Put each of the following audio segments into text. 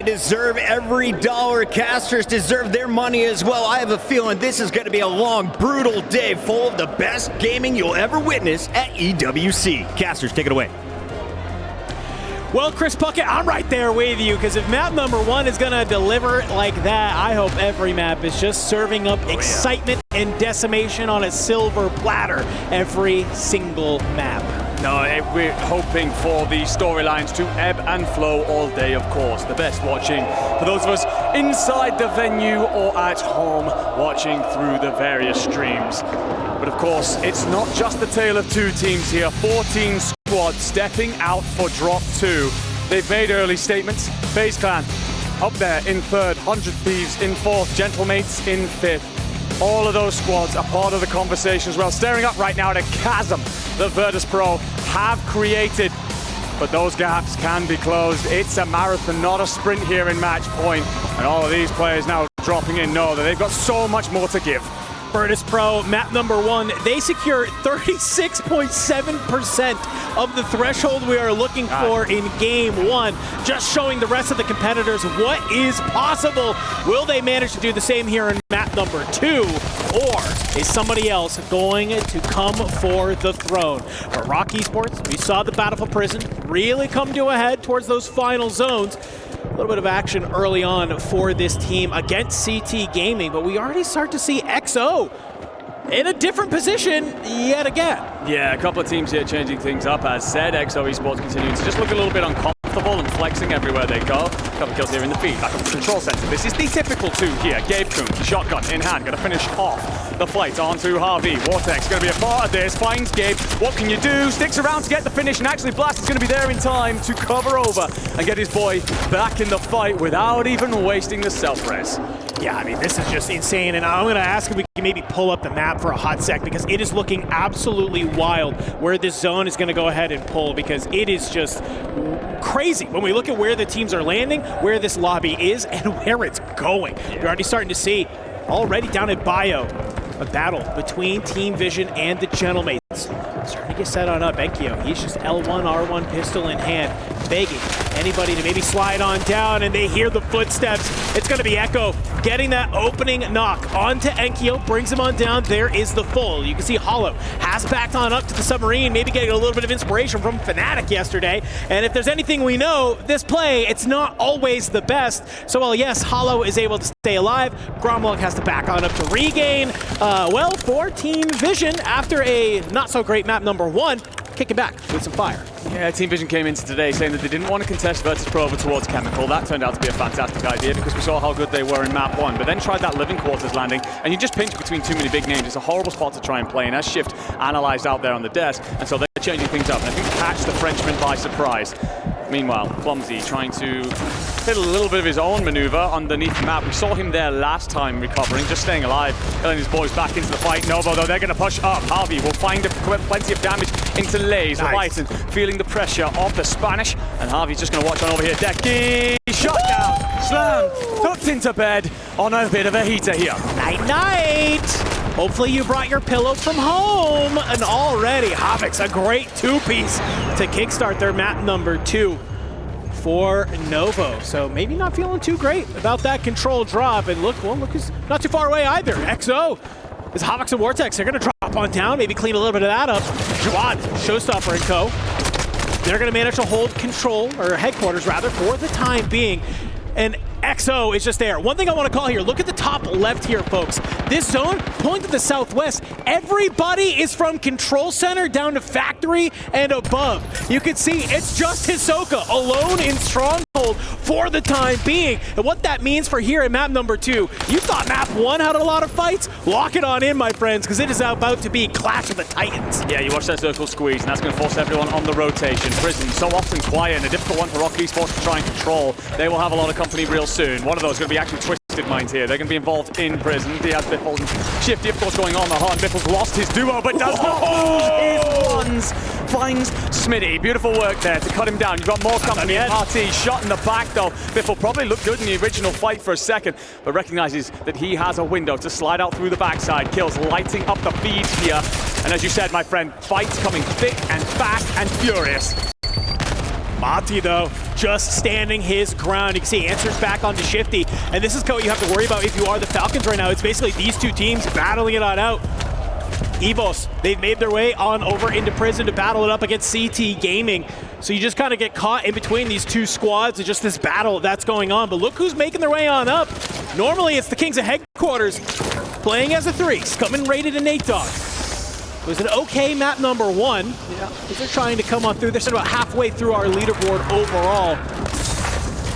deserve every dollar. Casters deserve their money as well. I have a feeling this is going to be a long, brutal day full of the best gaming you'll ever witness at EWC. Casters, take it away. Well, Chris Puckett, I'm right there with you, because if map number 1 is going to deliver like that, I hope every map is just serving up excitement and decimation on a silver platter every single map. No, we're hoping for the storylines to ebb and flow all day, of course. The best watching for those of us inside the venue or at home watching through the various streams. But of course, it's not just the tale of two teams here. 14 squads stepping out for drop 2. They've made early statements. FaZe Clan up there in 3rd, 100 Thieves in 4th, Gentlemates in 5th. All of those squads are part of the conversation as well. Staring up right now at a chasm that Virtus.pro have created. But those gaps can be closed. It's a marathon, not a sprint here in match point. And all of these players now dropping in know that they've got so much more to give. Virtus.pro, map number 1, they secure 36.7% of the threshold we are looking for in game 1. Just showing the rest of the competitors what is possible. Will they manage to do the same here in map number 2? Or is somebody else going to come for the throne? For Rock Esports, we saw the Battle for Prison really come to a head towards those final zones. A little bit of action early on for this team against CT Gaming, but we already start to see XO in a different position yet again. Yeah, a couple of teams here changing things up. As said, XO Esports continuing to just look a little bit uncomfortable and flexing everywhere they go. A couple kills here in the feed, back up to control center. This is the typical 2 here. Gabe Kuhn, shotgun in hand, gonna finish off the flight onto Harvey. Vortex gonna be a part of this, finds Gabe. What can you do? Sticks around to get the finish, and actually Blast is gonna be there in time to cover over and get his boy back in the fight without even wasting the self-res. Yeah, I mean, this is just insane, and I'm going to ask if we can maybe pull up the map for a hot sec, because it is looking absolutely wild where this zone is going to go ahead and pull, because it is just crazy when we look at where the teams are landing, where this lobby is, and where it's going. You're already starting to see, already down at Bio, a battle between Team Vision and the Gentlemates. Starting to get set on up. Enkyo, he's just L1, R1 pistol in hand, begging anybody to maybe slide on down, and they hear the footsteps. It's going to be Echo getting that opening knock onto Enkyo, brings him on down. There is the full. You can see Hollow has backed on up to the submarine, maybe getting a little bit of inspiration from Fnatic yesterday. And if there's anything we know, this play, it's not always the best. So while yes, Hollow is able to stay alive, Gromlok has to back on up to regain. Well, for Team Vision, after a not so great map number 1, kicking back with some fire. Yeah, Team Vision came into today saying that they didn't want to contest Virtus.pro over towards Chemical. That turned out to be a fantastic idea because we saw how good they were in map 1, but then tried that living quarters landing, and you just pinch between too many big names. It's a horrible spot to try and play, and as Shift analysed out there on the desk, and so they're changing things up, and I think catch the Frenchman by surprise. Meanwhile, Clumsy trying to hit a little bit of his own maneuver underneath the map. We saw him there last time recovering, just staying alive, getting his boys back into the fight. Novo, though, they're going to push up. Harvey will find plenty of damage into Lays. Nice. Feeling the pressure of the Spanish, and Harvey's just going to watch on over here. Decky, shot down, slam, tucked into bed on a bit of a heater here. Night, night. Hopefully you brought your pillow from home, and already Havoc's a great 2-piece to kickstart their map number 2 for Novo. So maybe not feeling too great about that control drop, and look, who's not too far away either. XO is Havoc's and Vortex. They're gonna drop on down, maybe clean a little bit of that up. Jawad, Showstopper and co. They're gonna manage to hold control, or headquarters rather, for the time being. And XO is just there. One thing I want to call here, look at the top left here, folks. This zone, pulling to the southwest, everybody is from control center down to factory and above. You can see it's just Hisoka alone in stronghold for the time being. And what that means for here in map number 2, you thought map 1 had a lot of fights? Lock it on in, my friends, because it is about to be Clash of the Titans. Yeah, you watch that circle squeeze, and that's going to force everyone on the rotation. Prison, so often quiet, and a difficult one for Rock Esports to try and control. They will have a lot of company real soon. One of those is going to be actually Twisted Minds here. They're going to be involved in Prison. Diaz, Biffles, and Shifty, of course, going on the hunt. Biffles lost his duo, but does not lose his ones. Finds Smitty. Beautiful work there to cut him down. You've got more company. RT shot in the back, though. Biffle probably looked good in the original fight for a second, but recognizes that he has a window to slide out through the backside. Kills lighting up the feed here. And as you said, my friend, fights coming thick and fast and furious. Mati, though, just standing his ground. You can see answers back onto Shifty, and this is what you have to worry about if you are the Falcons right now. It's basically these two teams battling it on out. Evos, they've made their way on over into prison to battle it up against CT Gaming. So you just kind of get caught in between these two squads and just this battle that's going on. But look who's making their way on up. Normally it's the Kings of Headquarters playing as a 3s, coming rated an 8-dog. It was an okay map number 1. Yeah. They're trying to come on through. They're about halfway through our leaderboard overall.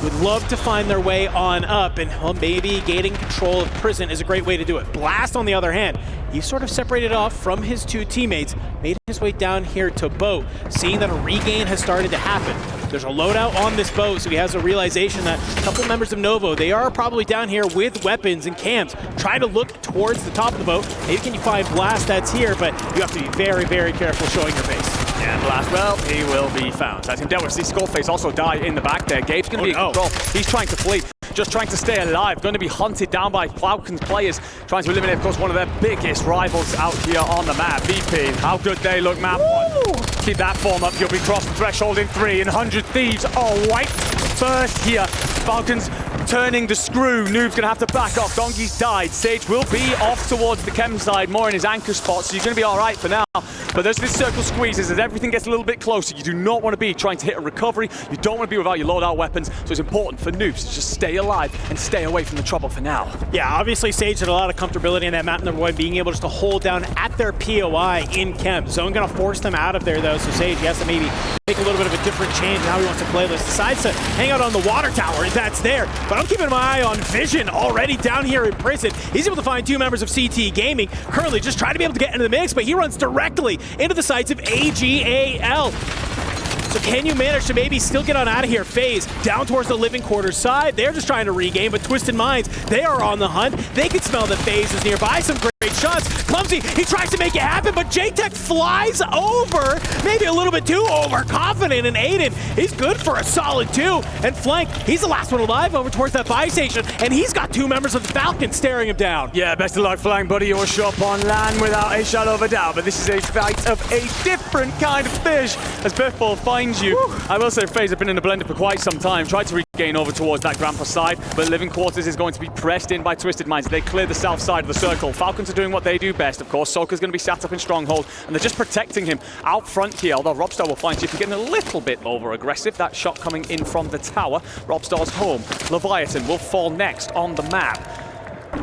Would love to find their way on up, and well, maybe gaining control of prison is a great way to do it. Blast, on the other hand, he's sort of separated off from his two teammates, made his way down here to boat, seeing that a regain has started to happen. There's a loadout on this boat, so he has a realization that a couple members of Novo, they are probably down here with weapons and cams, trying to look towards the top of the boat. Maybe can you find Blast that's here, but you have to be very, very careful showing your face. And Blast, well, he will be found. As Endeavor, see Skullface also die in the back there. Gabe's going to be in control. He's trying to flee, just trying to stay alive. Going to be hunted down by Falcons players, trying to eliminate, of course, one of their biggest rivals out here on the map. VP, how good they look, map 1. Keep that form up. You'll be crossing threshold in 3, and 100 Thieves are wiped first here. Falcons turning the screw. Noob's going to have to back off. Donkey's died. Sage will be off towards the chem side, more in his anchor spot, so you're going to be all right for now. But there's this circle squeezes as everything gets a little bit closer. You do not want to be trying to hit a recovery. You don't want to be without your loadout weapons, so it's important for Noobs to just stay alive and stay away from the trouble for now. Yeah, obviously Sage had a lot of comfortability in that map number 1, being able just to hold down at their POI in chem. Zone going to force them out of there, though, so Sage has to maybe make a little bit of a different change in how he wants to play this. Decides to hang out on the water tower, that's there. But I'm keeping my eye on Vision already down here in prison. He's able to find 2 members of CT Gaming, currently just trying to be able to get into the mix, but he runs directly into the sights of AG.AL. So can you manage to maybe still get on out of here? FaZe down towards the living quarters side. They're just trying to regain, but Twisted Minds, they are on the hunt. They can smell that FaZe is nearby. Some great shots. Clumsy, he tries to make it happen, but J-Tech flies over. Maybe a little bit too overconfident, and Aiden, he's good for a solid 2. And Flank, he's the last one alive over towards that buy station, and he's got 2 members of the Falcons staring him down. Yeah, best of luck, Flank, buddy. You'll show up on land without a shadow of a doubt, but this is a fight of a different kind of fish as Biffball finds you. Woo. I will say FaZe have been in the blender for quite some time, tried to regain over towards that Grandpa side, but Living Quarters is going to be pressed in by Twisted Minds. They clear the south side of the circle. Falcons are doing what they do best, of course. Soka's going to be sat up in Stronghold, and they're just protecting him out front here, although Robstar will find you if you're getting a little bit over-aggressive. That shot coming in from the tower. Robstar's home. Leviathan will fall next on the map.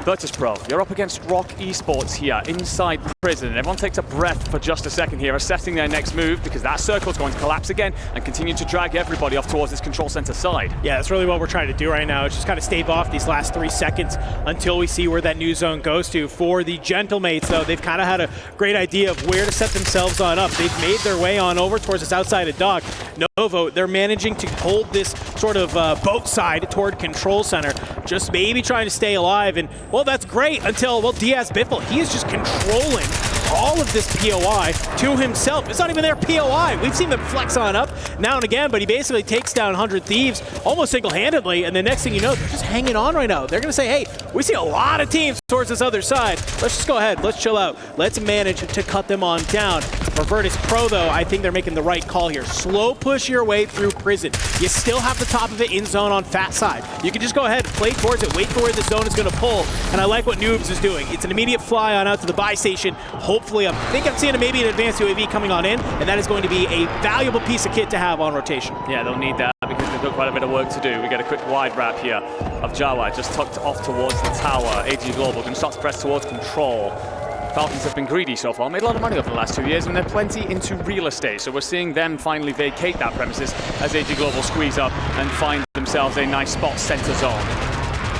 Virtus.pro, you're up against Rock Esports here inside prison. Everyone takes a breath for just a second here, assessing their next move, because that circle is going to collapse again and continue to drag everybody off towards this control center side. Yeah, that's really what we're trying to do right now. It's just kind of stave off these last 3 seconds until we see where that new zone goes to. For the Gentlemates, though, they've kind of had a great idea of where to set themselves on up. They've made their way on over towards this outside of Dock. Novo, they're managing to hold this sort of boat side toward control center, just maybe trying to stay alive. And well, that's great until, well, Diaz Biffle, he is just controlling all of this POI to himself. It's not even their POI. We've seen them flex on up now and again, but he basically takes down 100 Thieves almost single-handedly, and the next thing you know, they're just hanging on right now. They're going to say, hey, we see a lot of teams towards this other side. Let's just go ahead. Let's chill out. Let's manage to cut them on down. For Virtus.pro, though, I think they're making the right call here. Slow push your way through prison. You still have the top of it in zone on fat side. You can just go ahead and play towards it, wait for where the zone is going to pull, and I like what Noobs is doing. It's an immediate fly on out to the buy station. Hopefully, I think I'm seeing maybe an advanced UAV coming on in, and that is going to be a valuable piece of kit to have on rotation. Yeah, they'll need that because they've got quite a bit of work to do. We get a quick wide wrap here of Jawa just tucked off towards the tower. AG Global going to start to press towards control. Falcons have been greedy so far, made a lot of money over the last 2 years, and they're plenty into real estate. So we're seeing them finally vacate that premises as AG Global squeeze up and find themselves a nice spot center zone.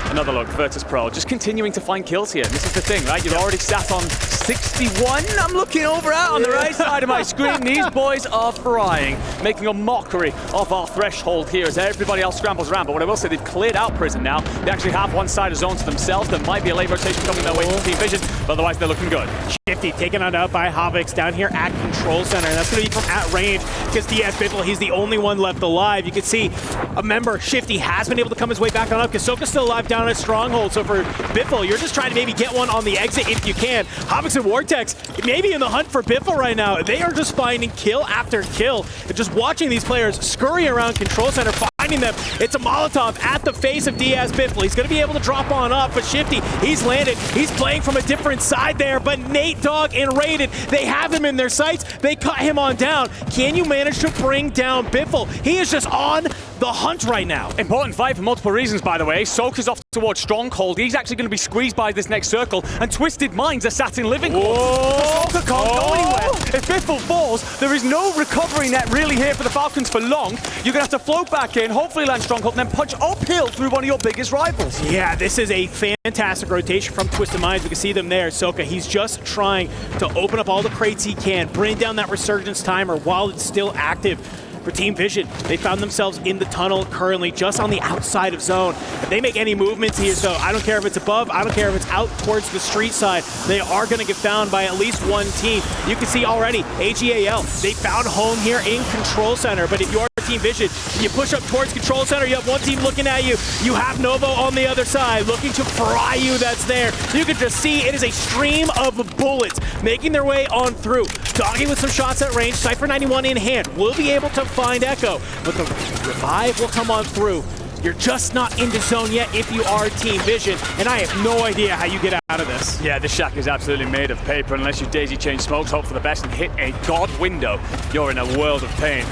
Another look, Virtus.pro, just continuing to find kills here. This is the thing, right? You've already sat on 61. I'm looking over out on the right side of my screen. These boys are frying, making a mockery of our threshold here as everybody else scrambles around. But what I will say, they've cleared out prison now. They actually have one side of zone to themselves. There might be a late rotation coming their way from Team Vision, but otherwise they're looking good. Shifty taken on out by Havix down here at control center. That's going to be from at range because DS Biffle, he's the only one left alive. You can see a member, Shifty, has been able to come his way back on up. Kasoka's still alive down at Stronghold. So for Biffle, you're just trying to maybe get one on the exit if you can. Havix and Vortex, maybe in the hunt for Biffle right now. They are just finding kill after kill. And just watching these players scurry around control center, finding them. It's a Molotov at the face of DS Biffle. He's going to be able to drop on up, but Shifty, he's landed. He's playing from a different side there, but Nate Dogg and Raiden, they have him in their sights. They cut him on down. Can you manage to bring down Biffle? He is just on the hunt right now. Important fight for multiple reasons, by the way. Soak is off towards Stronghold. He's actually going to be squeezed by this next circle, and Twisted Minds are sat in living quarters. Soka can't go anywhere. If Biffle falls, there is no recovery net really here for the Falcons for long. You're going to have to float back in, hopefully land Stronghold, and then punch uphill through one of your biggest rivals. Yeah, this is a fantastic rotation from Twisted Minds. We can see them there. Soka, he's just trying to open up all the crates he can, bring down that resurgence timer while it's still active. For Team Vision, they found themselves in the tunnel currently just on the outside of zone. If they make any movements here, so I don't care if it's above, I don't care if it's out towards the street side, they are going to get found by at least one team. You can see already, AG.AL, they found home here in Control Center, but if you are Team Vision, you push up towards Control Center, you have one team looking at you, you have Novo on the other side looking to fry you. That's there. You can just see it is a stream of bullets making their way on through. Doggy with some shots at range, Cypher 91 in hand, will be able to find Echo, but the revive will come on through. You're just not into zone yet if you are Team Vision, and I have no idea how you get out of this. Yeah, this shack is absolutely made of paper. Unless you daisy chain smokes, hope for the best, and hit a god window, you're in a world of pain.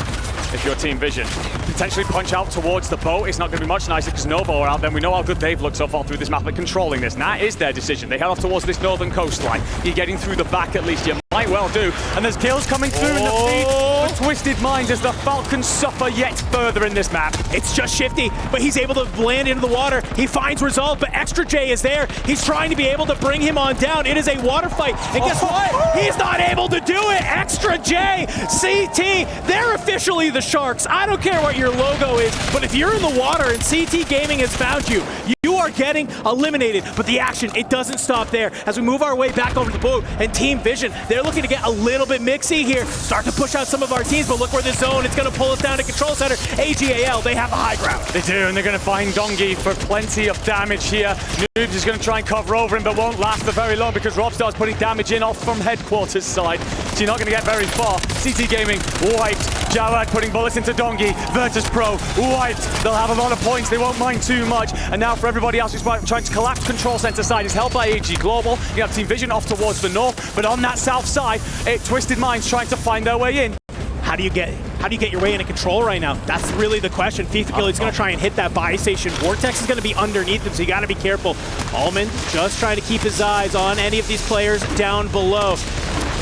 If you're Team Vision, potentially punch out towards the boat. It's not going to be much nicer because Novo are out there. We know how good they've looked so far through this map at controlling this, and that is their decision. They head off towards this northern coastline. You're getting through the back at least. You might well do. And there's kills coming through in the feed for Twisted Minds as the Falcons suffer yet further in this map. It's just Shifty, but he's able to land into the water. He finds Resolve, but Extra J is there. He's trying to be able to bring him on down. It is a water fight, and guess what? He's not able to do it. Extra J, CT, they're officially the Sharks. I don't care what your logo is, but if you're in the water and CT Gaming has found you, you are getting eliminated. But the action, it doesn't stop there. As we move our way back over to the boat, and Team Vision, they're looking to get a little bit mixy here. Start to push out some of our teams, but look where this zone, it's going to pull us down to Control Center. AG.AL, they have the high ground. They do, and they're going to find Dongi for plenty of damage here. Noobs is going to try and cover over him, but won't last for very long because Robstar's putting damage in off from headquarters side. So you're not going to get very far. CT Gaming wiped. Jawad putting bullets into Dongi. Virtus.pro wiped. They'll have a lot of points. They won't mind too much. And now for everybody else who's trying to collapse Control Center side is held by AG Global. You have Team Vision off towards the north, but on that south side, Twisted Minds trying to find their way in. How do you get your way into control right now? That's really the question. FIFA is going to try and hit that buy station. Vortex is going to be underneath him, so you got to be careful. Allman just trying to keep his eyes on any of these players down below,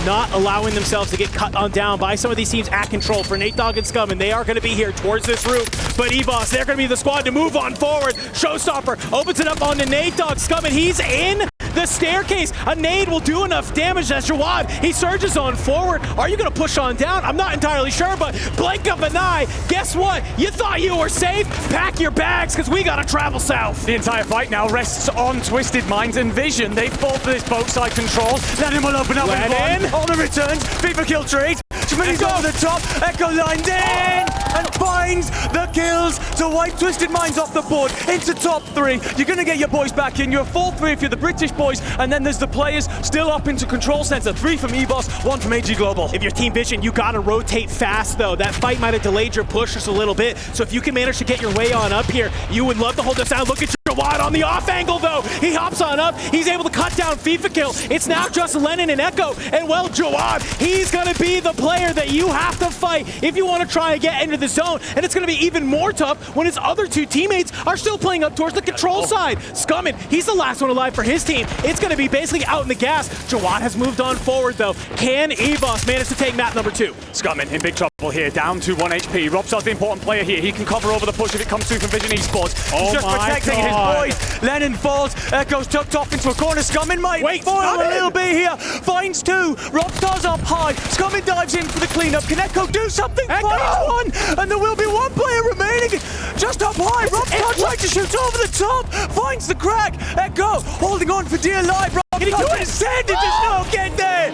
not allowing themselves to get cut on down by some of these teams at control. For Nate Dogg and Scum, and they are going to be here towards this roof. But EBOS, they're going to be the squad to move on forward. Showstopper opens it up onto Nate Dogg. Scum, and he's in the staircase. A nade will do enough damage as Jawad, he surges on forward. Are you going to push on down? I'm not entirely sure, but blink of an eye. Guess what? You thought you were safe? Pack your bags, because we got to travel south. The entire fight now rests on Twisted Minds and Vision. They fall for this boat side control. Lennon will open up and on the returns. FIFA kill trade. Schmitty's over the top. Echo lined in and finds the kills to wipe Twisted Minds off the board into top 3. You're going to get your boys back in. You're 4-3 if you're the British boys, and then there's the players still up into Control Center. 3 from EBOS, 1 from AG Global. If you're Team Vision, you got to rotate fast, though. That fight might have delayed your push just a little bit, so if you can manage to get your way on up here, you would love to hold this down. Look at Jawad on the off angle, though. He hops on up. He's able to cut down FIFA kill. It's now just Lennon and Echo, and well, Jawad, he's going to be the player that you have to fight if you want to try and get into the zone, and it's going to be even more tough when his other 2 teammates are still playing up towards the control side. Scummin, he's the last one alive for his team. It's going to be basically out in the gas. Jawad has moved on forward, though. Can EBOS manage to take map number 2? Scummin in big trouble here, down to 1 HP. Robstar's the important player here. He can cover over the push if it comes through from Vision Esports. He's just protecting his boys. Lennon falls. Echo's tucked off into a corner. Scummin might foil a little bit here. Finds 2. Robstar's up high. Scummin dives in for the cleanup. Can Echo do something? Finds 1. And there will be 1 player remaining. Just up high. Robstar trying to shoot over the top. Finds the crack. Echo holding on for dear life. Can he do it? Instead, they just don't get there.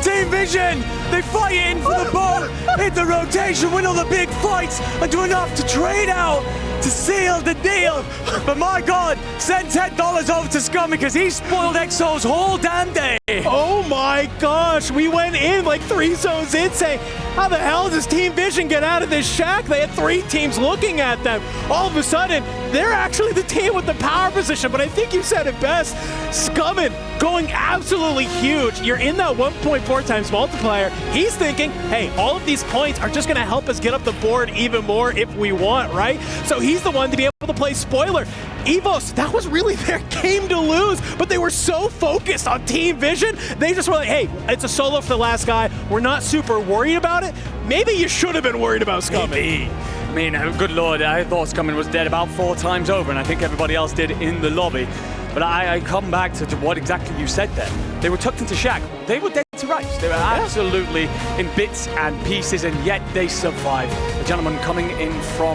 Team Vision, they fight in for the ball, hit the rotation, win all the big fights, and do enough to trade out to seal the deal. But my God, send $10 over to Scum because he spoiled EXO's whole damn day. Oh my gosh, we went in like 3 zones in saying, how the hell does Team Vision get out of this shack? They had 3 teams looking at them. All of a sudden, they're actually the team with the power position, but I think you said it best. Scummin going absolutely huge. You're in that 1.4 times multiplier. He's thinking, hey, all of these points are just gonna help us get up the board even more if we want, right? So he's the one to be able to play spoiler. Evos, that was really their game to lose, but they were so focused on Team Vision, they just were like, hey, it's a solo for the last guy. We're not super worried about it. Maybe you should have been worried about Scummin. I mean, good Lord, I thought Scummin was dead about 4 times over, and I think everybody else did in the lobby. But I come back to what exactly you said there. They were tucked into shack. They were dead to rights. They were absolutely in bits and pieces, and yet they survived. The gentleman coming in from